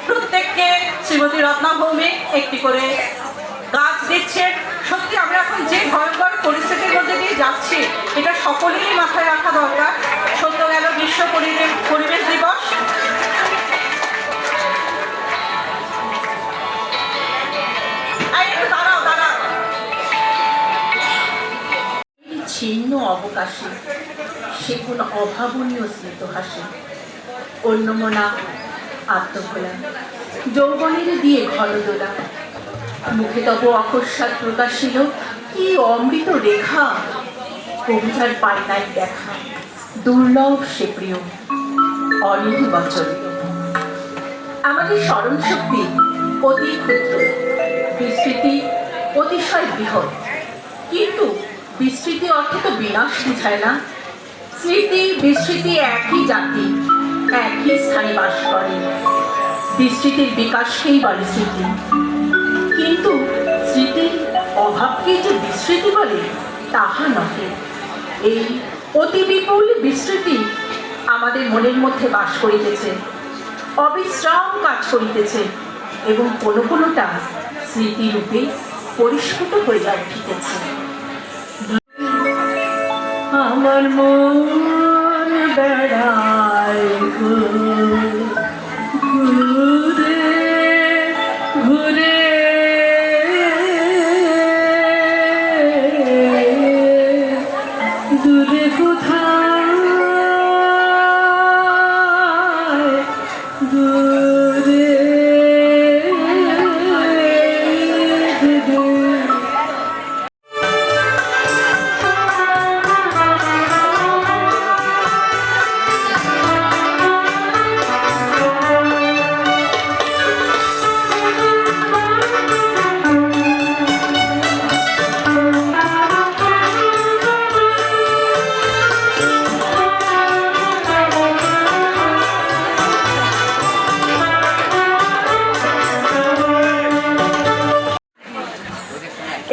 প্রত্যেককে শ্রীমতী রত্না ভৌমিক একটি করে গাছ দিচ্ছেন। সত্যি আমরা এখন যে ভয়ঙ্কর পরিস্থিতির মধ্যে দিয়ে যাচ্ছি, এটা সকলেরই মাথায় রাখা দরকার। সত্য গেল বিশ্ব পরিবেশ দিবস। ছিন্ন অবকাশে সে কোন অভাবনীয় স্মৃত হাসে, অন্যমনা আত্মভোলা যৌবনের দিয়ে ঘরদোলা, মুখে তব অকস্মাৎ প্রকাশিল কি অমৃত রেখা, কবিতার পান্নায় দেখা দুর্লভ সে প্রিয় অনিধি বচন। আমাদের স্মরণ শক্তি অতি ক্ষুদ্র, বিস্মৃতি অতিশয় বৃহৎ, কিন্তু বিস্মৃতি অর্থে তো বিনাশ বুঝায় না। স্মৃতি বিস্মৃতি একই জাতি, একই স্থানে বাস করে। বিস্মৃতির বিকাশকেই বলে স্মৃতি, কিন্তু স্মৃতির অভাবকেই যে বিস্মৃতি বলে তাহা নহে। এই অতি বিপুল বিস্মৃতি আমাদের মনের মধ্যে বাস করিতেছে, অবিশ্রাম কাজ করিতেছে, এবং কোনো কোনোটা স্মৃতিরূপে পরিস্ফুট হইয়া উঠিতেছে। আমার মন বেড়ায় ঘুরে ঘুরে, দূরে কোথায় দূরে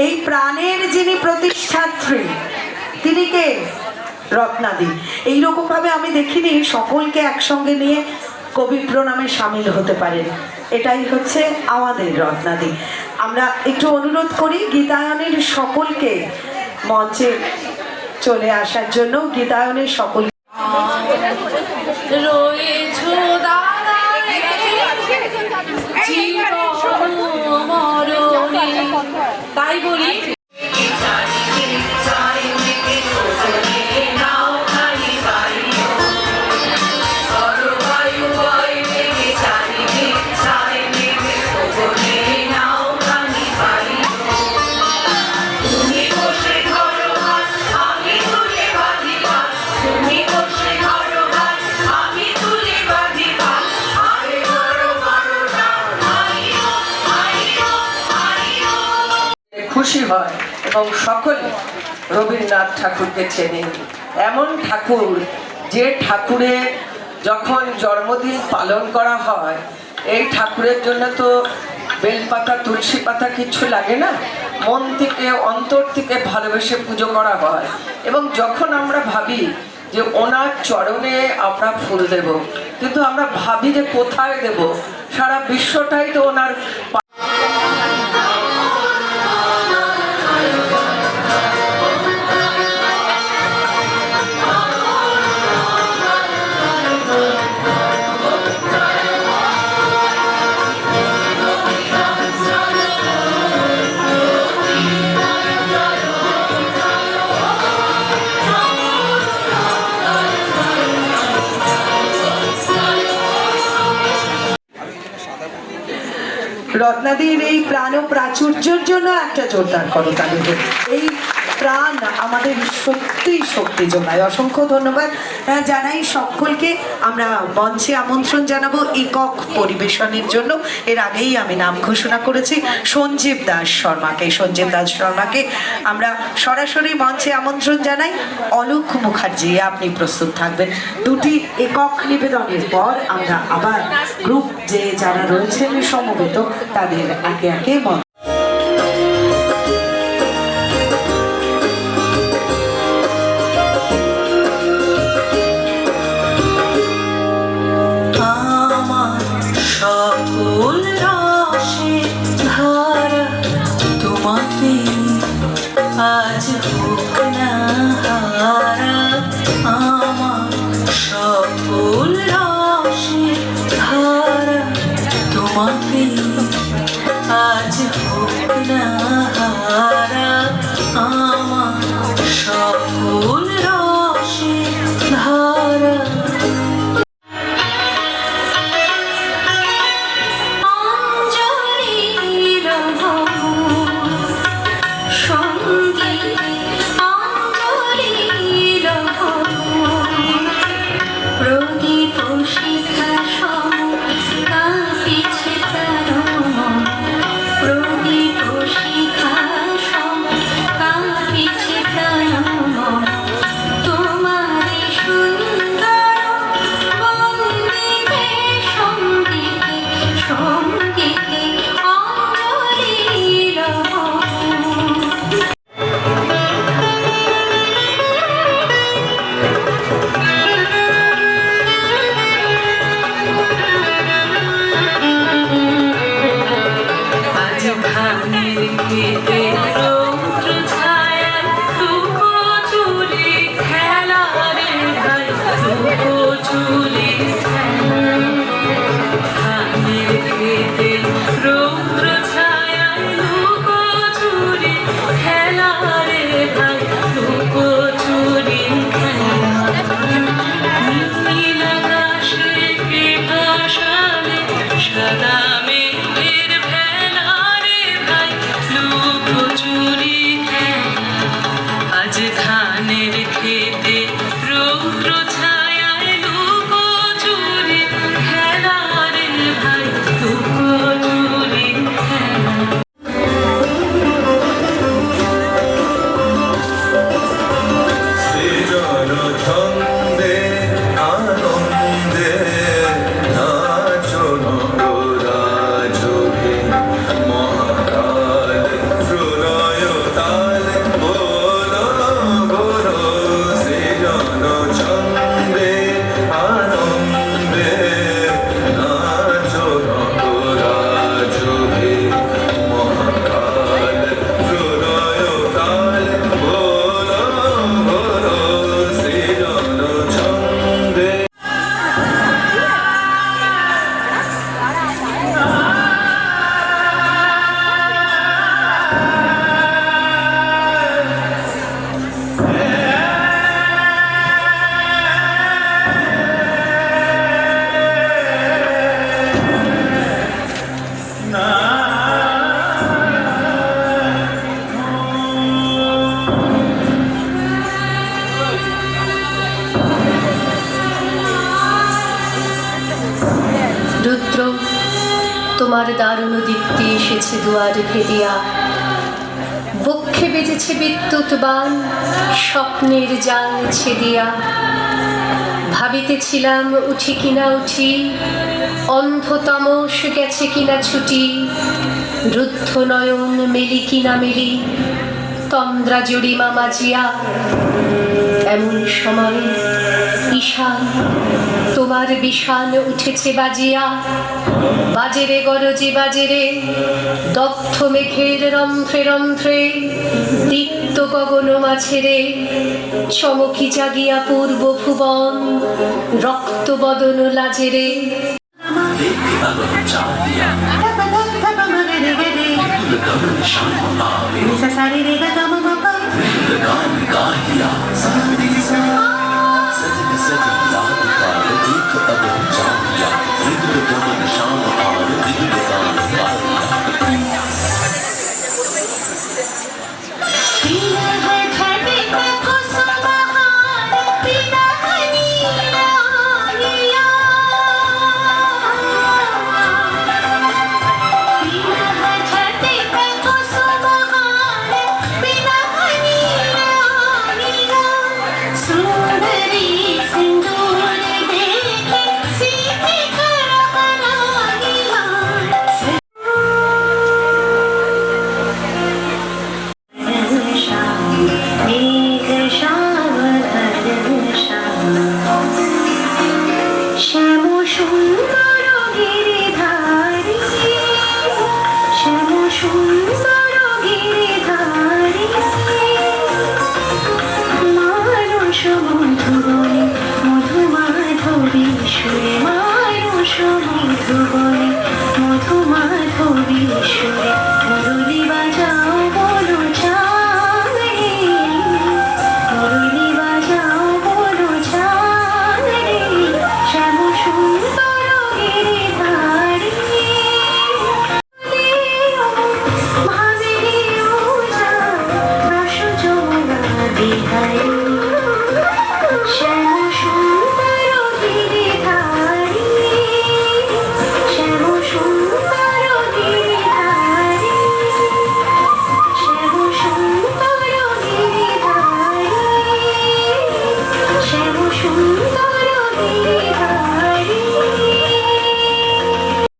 এই প্রাণের যিনি প্রতিষ্ঠাত্রী তিনি কে? রত্নাদি। এইরকম ভাবে আমি দেখিনি সকলকে একসঙ্গে নিয়ে কবি প্রণামে সামিল হতে পারেন। এটাই হচ্ছে আমাদের রত্নাদি। আমরা একটু অনুরোধ করি গীতায়নের সকলকে মঞ্চে চলে আসার জন্য। গীতায়নের সকল তাই বলি খুশি হয় এবং সকলে রবীন্দ্রনাথ ঠাকুরকে চেনেন। এমন ঠাকুর যে ঠাকুরে যখন জন্মদিন পালন করা হয়, এই ঠাকুরের জন্য তো বেলপাতা তুলসী পাতা কিচ্ছু লাগে না, মন থেকে অন্তর থেকে ভালোবেসে পুজো করা হয়। এবং যখন আমরা ভাবি যে ওনার চরণে আমরা ফুল দেব, কিন্তু আমরা ভাবি যে কোথায় দেব, সারা বিশ্বটাই তো ওনার রত্নাদির এই প্রাণ ও প্রাচুর্যের জন্য একটা জোরদার করতালি। এই প্রাণ আমাদের সত্যি শক্তি যোগায়। অসংখ্য ধন্যবাদ জানাই সকলকে। আমরা মঞ্চে আমন্ত্রণ জানাবো একক পরিবেশনের জন্য। এর আগেই আমি নাম ঘোষণা করেছি সঞ্জীব দাস শর্মাকে। সঞ্জীব দাস শর্মাকে আমরা সরাসরি মঞ্চে আমন্ত্রণ জানাই। অলোক মুখার্জি, আপনি প্রস্তুত থাকবেন। দুটি একক নিবেদনের পর আমরা আবার গ্রুপ যে যারা রয়েছেন সমবেত তাদের একে একে সকল রুদ্র, তোমার দারুণ দীপ্তি এসেছে দুয়ার ভেদিয়া। বক্ষে বেজেছে বিদ্যুৎ বাণ, স্বপ্নের জাল ছেদিয়া। ভাবিতেছিলাম উঠি কিনা উঠি, অন্ধ তামস গেছে কিনা ছুটি। রুদ্ধ নয়ন মেলি কিনা মেলি, তন্দ্রা জড়িমা মাজিয়া। এমন সময় ঈশান, তোমার বিষান উঠেছে বাজিয়া। বাজেরে গরজে বাজেরে, দগ্ধ মেঘের রন্ধ্রে রন্ধ্রে। দীপ্ত গগন মাঝেরে, চমকি জাগিয়া পূর্ব ভুবন। রক্ত বদন লাজেরে। है धरती पे कुसुम बहार, बिना